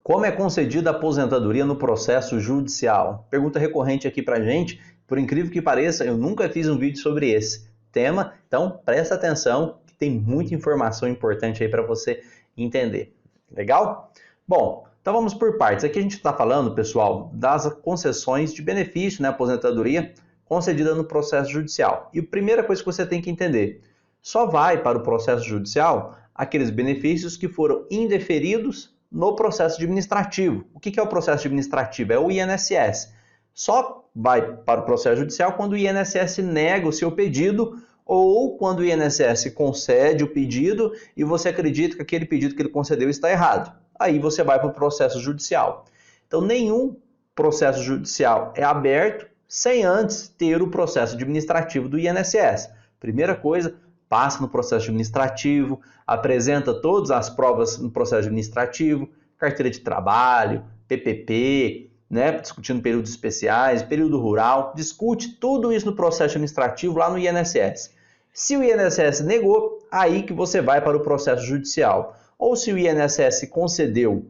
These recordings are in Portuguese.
Como é concedida a aposentadoria no processo judicial? Pergunta recorrente aqui pra gente. Por incrível que pareça, eu nunca fiz um vídeo sobre esse tema, então presta atenção que tem muita informação importante aí para você entender. Legal? Bom, então vamos por partes. Aqui a gente está falando, pessoal, das concessões de benefício, né, aposentadoria concedida no processo judicial. E a primeira coisa que você tem que entender, só vai para o processo judicial aqueles benefícios que foram indeferidos no processo administrativo. O que é o processo administrativo? É o INSS. Só vai para o processo judicial quando o INSS nega o seu pedido ou quando o INSS concede o pedido e você acredita que aquele pedido que ele concedeu está errado. Aí você vai para o processo judicial. Então, nenhum processo judicial é aberto sem antes ter o processo administrativo do INSS. Primeira coisa, passa no processo administrativo, apresenta todas as provas no processo administrativo, carteira de trabalho, PPP, né, discutindo períodos especiais, período rural, discute tudo isso no processo administrativo lá no INSS. Se o INSS negou, aí que você vai para o processo judicial. Ou se o INSS concedeu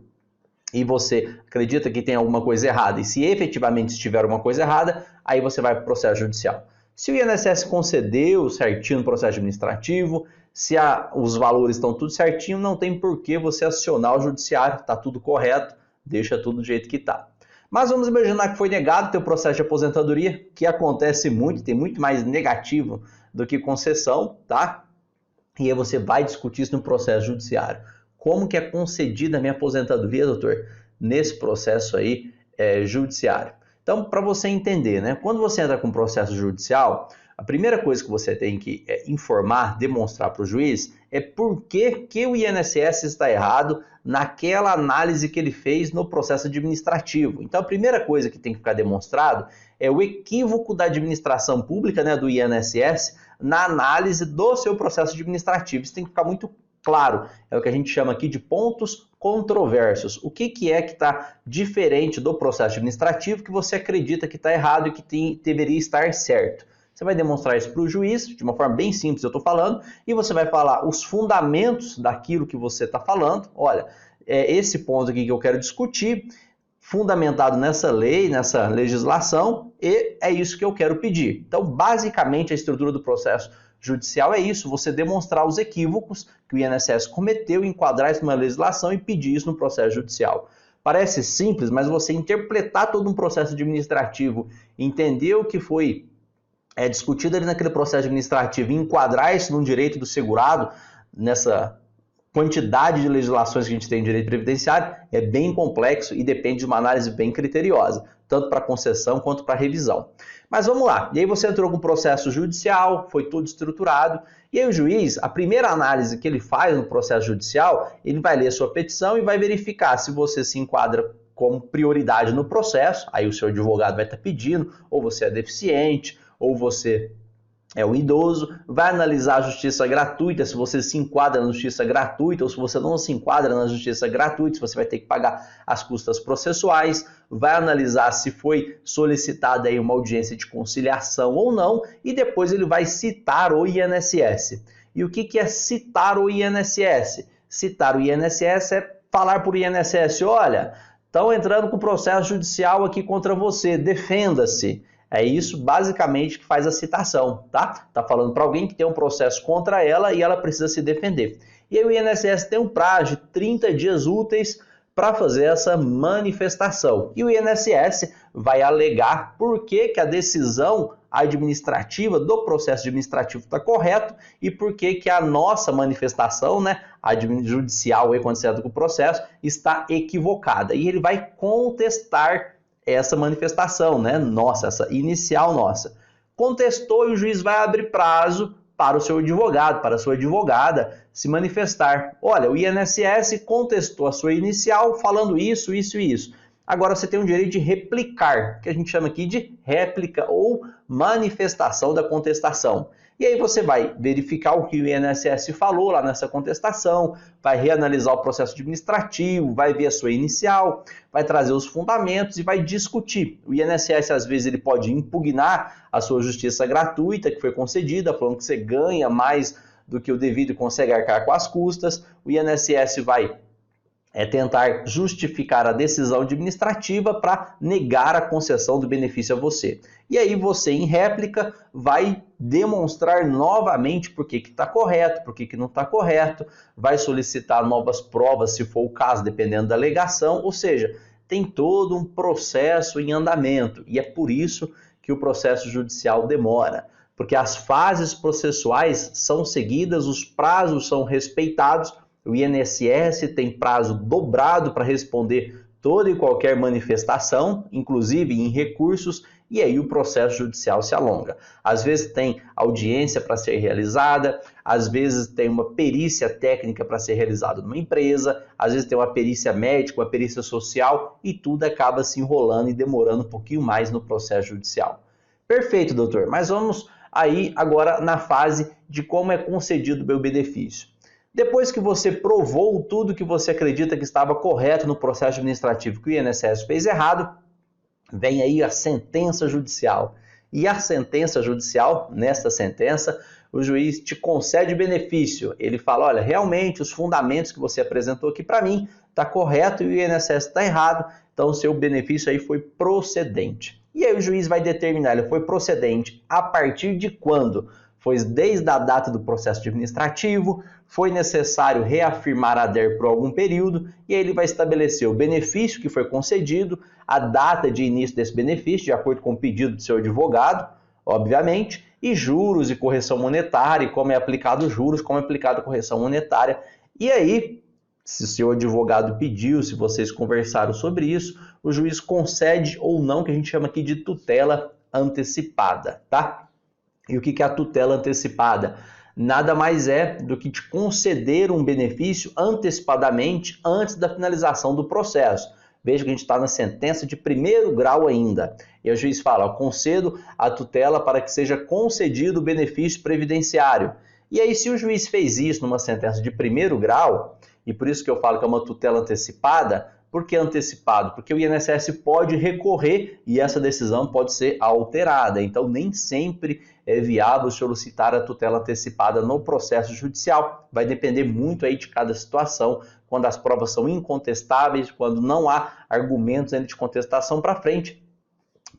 e você acredita que tem alguma coisa errada, e se efetivamente estiver alguma coisa errada, aí você vai para o processo judicial. Se o INSS concedeu certinho no processo administrativo, se os valores estão tudo certinho, não tem por que você acionar o judiciário, está tudo correto, deixa tudo do jeito que está. Mas vamos imaginar que foi negado o teu processo de aposentadoria, que acontece muito, tem muito mais negativo do que concessão, tá? E aí você vai discutir isso no processo judiciário. Como que é concedida a minha aposentadoria, doutor? Nesse processo aí judiciário. Então, para você entender, né? Quando você entra com um processo judicial, a primeira coisa que você tem que informar, demonstrar para o juiz é por que o INSS está errado naquela análise que ele fez no processo administrativo. Então, a primeira coisa que tem que ficar demonstrado é o equívoco da administração pública, né, do INSS, na análise do seu processo administrativo. Isso tem que ficar muito claro. É o que a gente chama aqui de pontos controversos. O que é que está diferente do processo administrativo que você acredita que está errado e que deveria estar certo? Você vai demonstrar isso para o juiz, de uma forma bem simples, eu estou falando, e você vai falar os fundamentos daquilo que você está falando. Olha, é esse ponto aqui que eu quero discutir, fundamentado nessa lei, nessa legislação, e é isso que eu quero pedir. Então, basicamente, a estrutura do processo judicial é isso, você demonstrar os equívocos que o INSS cometeu, enquadrar isso numa legislação e pedir isso no processo judicial. Parece simples, mas você interpretar todo um processo administrativo, entender o que foi discutido ali naquele processo administrativo e enquadrar isso num direito do segurado, nessa quantidade de legislações que a gente tem em direito previdenciário, é bem complexo e depende de uma análise bem criteriosa, tanto para concessão quanto para revisão. Mas vamos lá, e aí você entrou com o processo judicial, foi tudo estruturado, e aí o juiz, a primeira análise que ele faz no processo judicial, ele vai ler a sua petição e vai verificar se você se enquadra como prioridade no processo, aí o seu advogado vai estar pedindo, ou você é deficiente, ou você é um idoso, vai analisar a justiça gratuita, se você se enquadra na justiça gratuita ou se você não se enquadra na justiça gratuita, se você vai ter que pagar as custas processuais, vai analisar se foi solicitada aí uma audiência de conciliação ou não, e depois ele vai citar o INSS. E o que é citar o INSS? Citar o INSS é falar para o INSS, olha, estão entrando com processo judicial aqui contra você, defenda-se. É isso basicamente que faz a citação, tá? Tá falando para alguém que tem um processo contra ela e ela precisa se defender. E aí o INSS tem um prazo de 30 dias úteis para fazer essa manifestação. E o INSS vai alegar por que a decisão administrativa do processo administrativo está correto e por que a nossa manifestação, né, judicial, quando você entra com o processo, está equivocada. E ele vai contestar essa manifestação, né? Nossa, essa inicial nossa. Contestou e o juiz vai abrir prazo para o seu advogado, para a sua advogada se manifestar. Olha, o INSS contestou a sua inicial falando isso, isso e isso. Agora você tem o direito de replicar, que a gente chama aqui de réplica ou manifestação da contestação. E aí você vai verificar o que o INSS falou lá nessa contestação, vai reanalisar o processo administrativo, vai ver a sua inicial, vai trazer os fundamentos e vai discutir. O INSS, às vezes, ele pode impugnar a sua justiça gratuita que foi concedida, falando que você ganha mais do que o devido e consegue arcar com as custas. O INSS vai é tentar justificar a decisão administrativa para negar a concessão do benefício a você. E aí você, em réplica, vai demonstrar novamente por que está correto, por que não está correto, vai solicitar novas provas, se for o caso, dependendo da alegação, ou seja, tem todo um processo em andamento, e é por isso que o processo judicial demora, porque as fases processuais são seguidas, os prazos são respeitados. O INSS tem prazo dobrado para responder toda e qualquer manifestação, inclusive em recursos, e aí o processo judicial se alonga. Às vezes tem audiência para ser realizada, às vezes tem uma perícia técnica para ser realizada numa empresa, às vezes tem uma perícia médica, uma perícia social, e tudo acaba se enrolando e demorando um pouquinho mais no processo judicial. Perfeito, doutor, mas vamos aí agora na fase de como é concedido o meu benefício. Depois que você provou tudo que você acredita que estava correto no processo administrativo que o INSS fez errado, vem aí a sentença judicial. E a sentença judicial, nesta sentença, o juiz te concede benefício. Ele fala, olha, realmente os fundamentos que você apresentou aqui para mim está correto e o INSS está errado, então o seu benefício aí foi procedente. E aí o juiz vai determinar, ele foi procedente a partir de quando? Foi desde a data do processo administrativo, foi necessário reafirmar a DER por algum período, e aí ele vai estabelecer o benefício que foi concedido, a data de início desse benefício, de acordo com o pedido do seu advogado, obviamente, e juros e correção monetária, e como é aplicado os juros, como é aplicada a correção monetária. E aí, se o seu advogado pediu, se vocês conversaram sobre isso, o juiz concede ou não, que a gente chama aqui de tutela antecipada, tá? E o que é a tutela antecipada? Nada mais é do que te conceder um benefício antecipadamente antes da finalização do processo. Veja que a gente está na sentença de primeiro grau ainda. E o juiz fala, concedo a tutela para que seja concedido o benefício previdenciário. E aí, se o juiz fez isso numa sentença de primeiro grau, e por isso que eu falo que é uma tutela antecipada, por que antecipado? Porque o INSS pode recorrer e essa decisão pode ser alterada. Então, nem sempre é viável solicitar a tutela antecipada no processo judicial. Vai depender muito aí de cada situação, quando as provas são incontestáveis, quando não há argumentos de contestação para frente.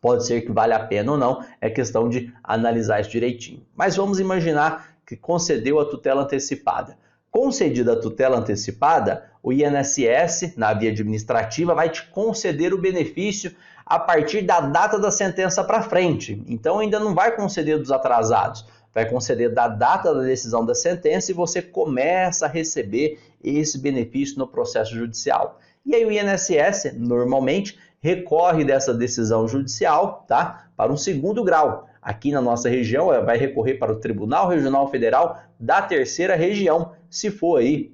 Pode ser que valha a pena ou não, é questão de analisar isso direitinho. Mas vamos imaginar que concedeu a tutela antecipada. Concedida a tutela antecipada, o INSS, na via administrativa, vai te conceder o benefício a partir da data da sentença para frente. Então, ainda não vai conceder dos atrasados, vai conceder da data da decisão da sentença e você começa a receber esse benefício no processo judicial. E aí o INSS, normalmente, recorre dessa decisão judicial, tá, para um segundo grau. Aqui na nossa região, vai recorrer para o Tribunal Regional Federal da Terceira Região, se for aí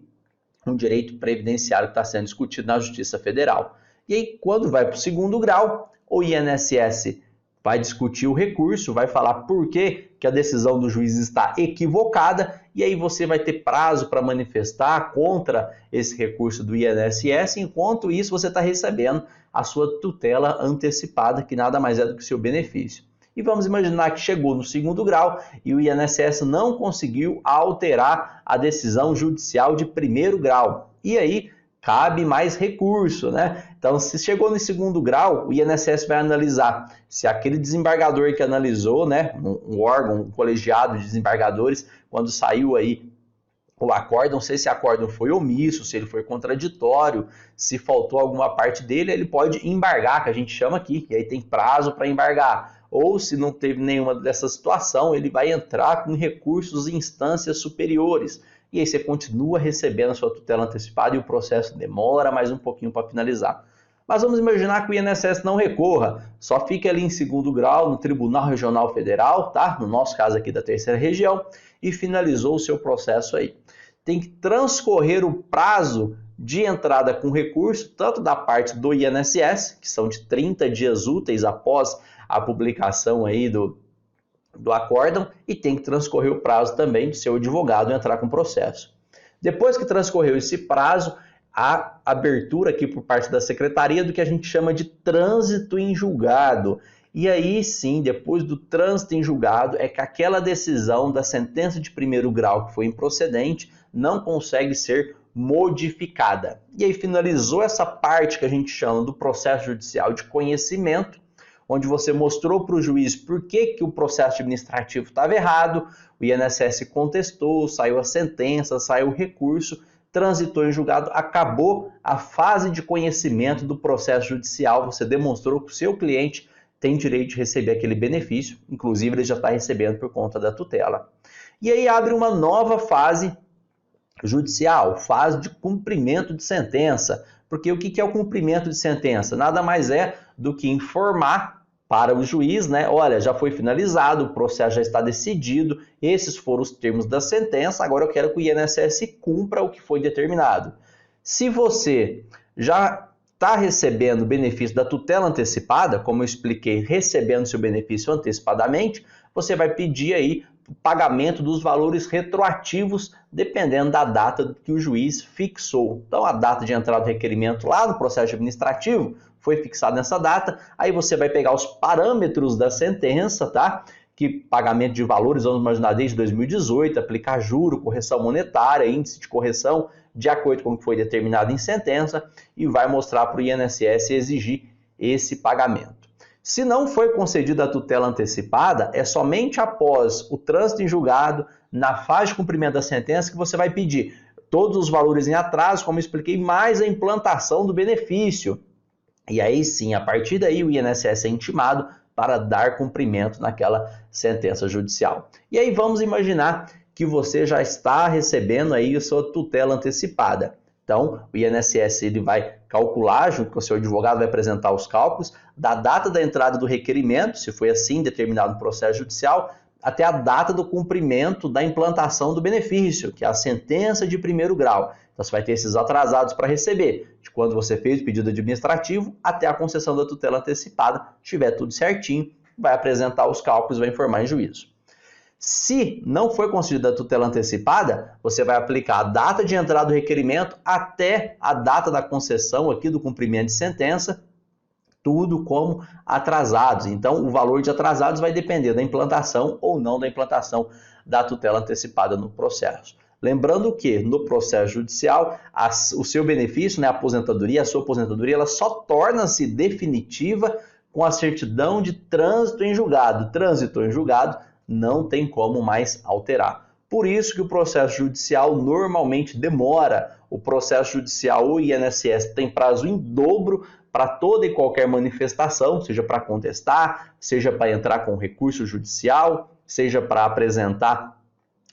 um direito previdenciário que está sendo discutido na Justiça Federal. E aí, quando vai para o segundo grau, o INSS vai discutir o recurso, vai falar por que a decisão do juiz está equivocada, e aí você vai ter prazo para manifestar contra esse recurso do INSS, enquanto isso você está recebendo a sua tutela antecipada, que nada mais é do que seu benefício. E vamos imaginar que chegou no segundo grau e o INSS não conseguiu alterar a decisão judicial de primeiro grau. E aí cabe mais recurso, né? Então, se chegou no segundo grau, o INSS vai analisar se aquele desembargador que analisou, né, um órgão, um colegiado de desembargadores, quando saiu aí o acórdão, não sei se o acórdão foi omisso, se ele foi contraditório, se faltou alguma parte dele, ele pode embargar, que a gente chama aqui, e aí tem prazo para embargar. Ou se não teve nenhuma dessa situação, ele vai entrar com recursos em instâncias superiores. E aí você continua recebendo a sua tutela antecipada e o processo demora mais um pouquinho para finalizar. Mas vamos imaginar que o INSS não recorra, só fica ali em segundo grau no Tribunal Regional Federal, tá? No nosso caso aqui da Terceira Região, e finalizou o seu processo aí. Tem que transcorrer o prazo de entrada com recurso, tanto da parte do INSS, que são de 30 dias úteis após a publicação aí do acórdão, e tem que transcorrer o prazo também do seu advogado entrar com o processo. Depois que transcorreu esse prazo, a abertura aqui por parte da secretaria do que a gente chama de trânsito em julgado. E aí sim, depois do trânsito em julgado, é que aquela decisão da sentença de primeiro grau que foi improcedente não consegue ser modificada. E aí finalizou essa parte que a gente chama do processo judicial de conhecimento, onde você mostrou para o juiz por que o processo administrativo estava errado, o INSS contestou, saiu a sentença, saiu o recurso, transitou em julgado, acabou a fase de conhecimento do processo judicial, você demonstrou que o seu cliente tem direito de receber aquele benefício, inclusive ele já está recebendo por conta da tutela. E aí abre uma nova fase judicial, fase de cumprimento de sentença, porque o que é o cumprimento de sentença? Nada mais é do que informar para o juiz, né? Olha, já foi finalizado, o processo já está decidido, esses foram os termos da sentença, agora eu quero que o INSS cumpra o que foi determinado. Se você já está recebendo o benefício da tutela antecipada, como eu expliquei, recebendo seu benefício antecipadamente, você vai pedir aí o pagamento dos valores retroativos, dependendo da data que o juiz fixou. Então, a data de entrada do requerimento lá no processo administrativo foi fixada nessa data, aí você vai pegar os parâmetros da sentença, tá? Que pagamento de valores, vamos imaginar, desde 2018, aplicar juro, correção monetária, índice de correção, de acordo com o que foi determinado em sentença, e vai mostrar para o INSS exigir esse pagamento. Se não foi concedida a tutela antecipada, é somente após o trânsito em julgado, na fase de cumprimento da sentença, que você vai pedir todos os valores em atraso, como eu expliquei, mais a implantação do benefício. E aí sim, a partir daí o INSS é intimado para dar cumprimento naquela sentença judicial. E aí vamos imaginar que você já está recebendo aí a sua tutela antecipada. Então, o INSS ele vai calcular, junto com o seu advogado, vai apresentar os cálculos da data da entrada do requerimento, se foi assim determinado no processo judicial, até a data do cumprimento da implantação do benefício, que é a sentença de primeiro grau. Então, você vai ter esses atrasados para receber, de quando você fez o pedido administrativo até a concessão da tutela antecipada. Se tiver tudo certinho, vai apresentar os cálculos e vai informar em juízo. Se não foi concedida a tutela antecipada, você vai aplicar a data de entrada do requerimento até a data da concessão aqui do cumprimento de sentença, tudo como atrasados. Então, o valor de atrasados vai depender da implantação ou não da implantação da tutela antecipada no processo. Lembrando que no processo judicial, o seu benefício, né, a aposentadoria, a sua aposentadoria, ela só torna-se definitiva com a certidão de trânsito em julgado. Trânsito em julgado não tem como mais alterar. Por isso que o processo judicial normalmente demora. O processo judicial, o INSS, tem prazo em dobro para toda e qualquer manifestação, seja para contestar, seja para entrar com recurso judicial, seja para apresentar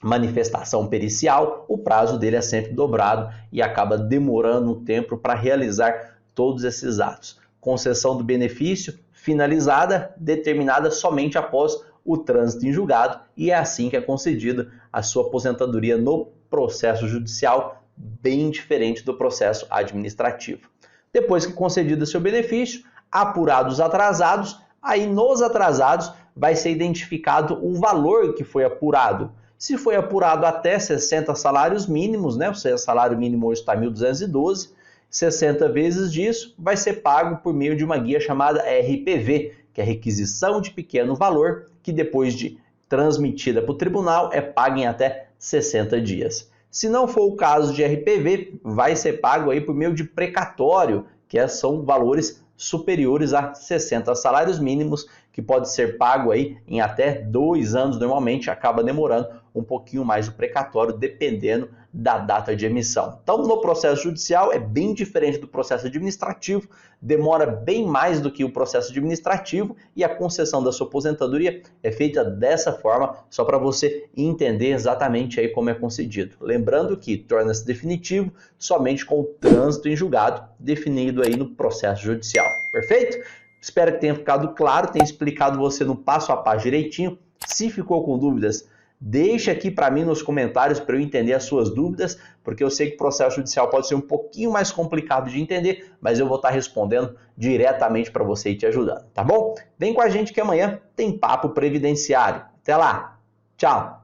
manifestação pericial, o prazo dele é sempre dobrado e acaba demorando um tempo para realizar todos esses atos. Concessão do benefício finalizada, determinada somente após o trânsito em julgado, e é assim que é concedida a sua aposentadoria no processo judicial, bem diferente do processo administrativo. Depois que concedido seu benefício, apurados os atrasados, aí nos atrasados vai ser identificado o valor que foi apurado. Se foi apurado até 60 salários mínimos, né? O salário mínimo hoje está 1.212, 60 vezes disso vai ser pago por meio de uma guia chamada RPV, que é requisição de pequeno valor, que depois de transmitida para o tribunal é paga em até 60 dias. Se não for o caso de RPV, vai ser pago aí por meio de precatório, que são valores superiores a 60 salários mínimos, que pode ser pago aí em até 2 anos, normalmente acaba demorando um pouquinho mais o precatório, dependendo da data de emissão. Então, no processo judicial é bem diferente do processo administrativo, demora bem mais do que o processo administrativo e a concessão da sua aposentadoria é feita dessa forma, só para você entender exatamente aí como é concedido. Lembrando que torna-se definitivo somente com o trânsito em julgado, definido aí no processo judicial. Perfeito? Espero que tenha ficado claro, tenha explicado você no passo a passo direitinho. Se ficou com dúvidas, deixe aqui para mim nos comentários para eu entender as suas dúvidas, porque eu sei que o processo judicial pode ser um pouquinho mais complicado de entender, mas eu vou estar respondendo diretamente para você e te ajudando, tá bom? Vem com a gente que amanhã tem Papo Previdenciário. Até lá! Tchau!